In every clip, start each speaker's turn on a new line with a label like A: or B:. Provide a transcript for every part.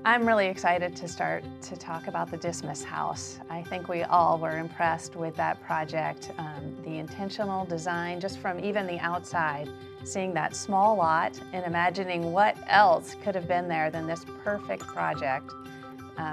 A: I'm really excited to start to talk about the Dismas house. I think we all were impressed with that project. The intentional design, just from even the outside, seeing that small lot and imagining what else could have been there than this perfect project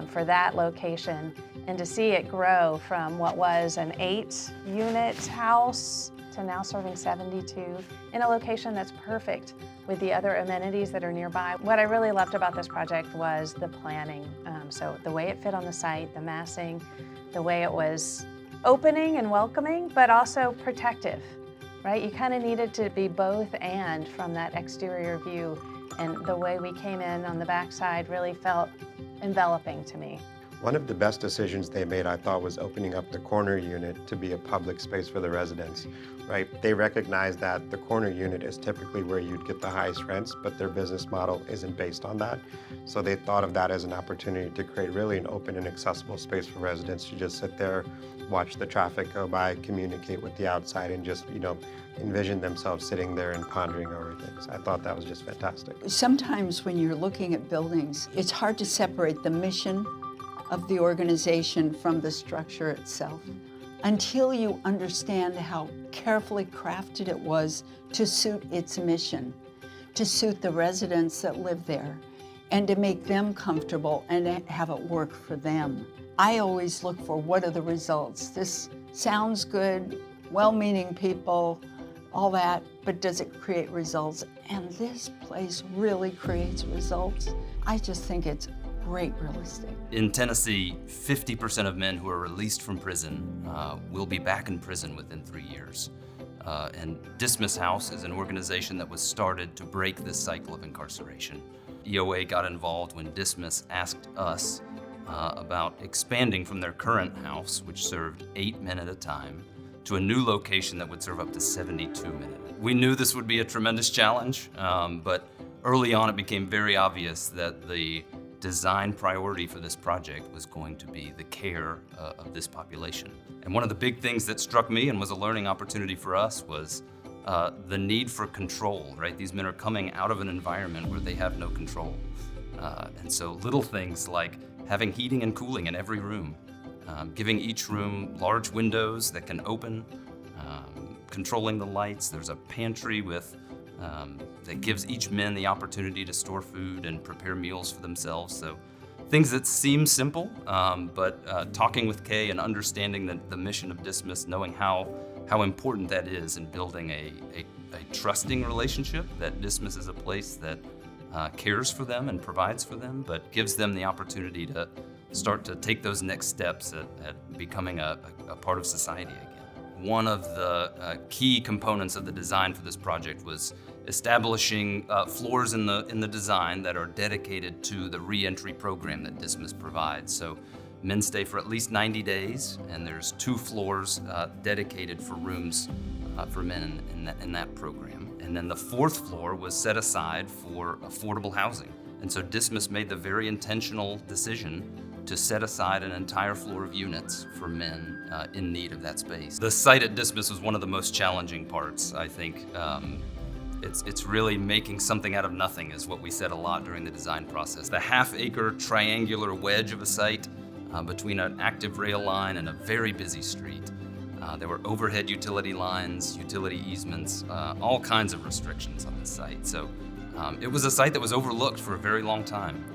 A: for that location, and to see it grow from what was an 8-unit house to now serving 72 in a location that's perfect with the other amenities that are nearby. What I really loved about this project was the planning. So the way it fit on the site, the massing, the way it was opening and welcoming, but also protective, right? You kind of needed to be both and from that exterior view, and the way we came in on the backside really felt enveloping to me.
B: One of the best decisions they made, I thought, was opening up the corner unit to be a public space for the residents, right? They recognize that the corner unit is typically where you'd get the highest rents, but their business model isn't based on that. So they thought of that as an opportunity to create really an open and accessible space for residents to just sit there, watch the traffic go by, communicate with the outside, and just, envision themselves sitting there and pondering over things. I thought that was just fantastic.
C: Sometimes when you're looking at buildings, it's hard to separate the mission of the organization from the structure itself until you understand how carefully crafted it was to suit its mission, to suit the residents that live there, and to make them comfortable and have it work for them. I always look for what are the results. This sounds good, well-meaning people, all that, but does it create results? And this place really creates results. I just think it's great real estate.
D: In Tennessee, 50% of men who are released from prison will be back in prison within 3 years. And Dismas House is an organization that was started to break this cycle of incarceration. EOA got involved when Dismas asked us about expanding from their current house, which served 8 men at a time, to a new location that would serve up to 72 men. We knew this would be a tremendous challenge, but early on it became very obvious that the design priority for this project was going to be the care of this population. And one of the big things that struck me and was a learning opportunity for us was the need for control, right? These men are coming out of an environment where they have no control. And so little things like having heating and cooling in every room, giving each room large windows that can open, controlling the lights. There's a pantry that gives each man the opportunity to store food and prepare meals for themselves. So things that seem simple, but talking with Kay and understanding the mission of Dismas, knowing how important that is in building a trusting relationship, that Dismas is a place that cares for them and provides for them, but gives them the opportunity to start to take those next steps at becoming a part of society again. One of the key components of the design for this project was establishing floors in the design that are dedicated to the re-entry program that Dismas provides. So men stay for at least 90 days, and there's 2 floors dedicated for rooms for men in that program. And then the 4th floor was set aside for affordable housing. And so Dismas made the very intentional decision to set aside an entire floor of units for men in need of that space. The site at Dismas was one of the most challenging parts, I think. It's really making something out of nothing is what we said a lot during the design process. The half-acre triangular wedge of a site between an active rail line and a very busy street. There were overhead utility lines, utility easements, all kinds of restrictions on the site. So it was a site that was overlooked for a very long time.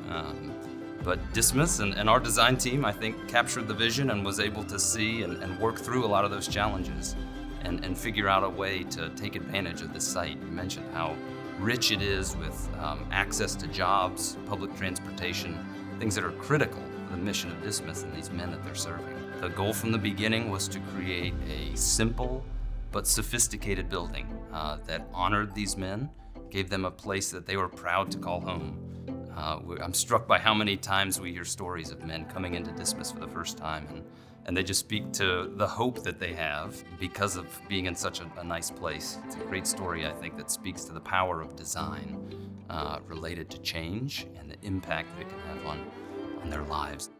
D: But Dismas and our design team, I think, captured the vision and was able to see and work through a lot of those challenges and figure out a way to take advantage of this site. You mentioned how rich it is with access to jobs, public transportation, things that are critical for the mission of Dismas and these men that they're serving. The goal from the beginning was to create a simple but sophisticated building that honored these men, gave them a place that they were proud to call home. I'm struck by how many times we hear stories of men coming into Dismas for the first time, and they just speak to the hope that they have because of being in such a nice place. It's a great story, I think, that speaks to the power of design related to change and the impact that it can have on their lives.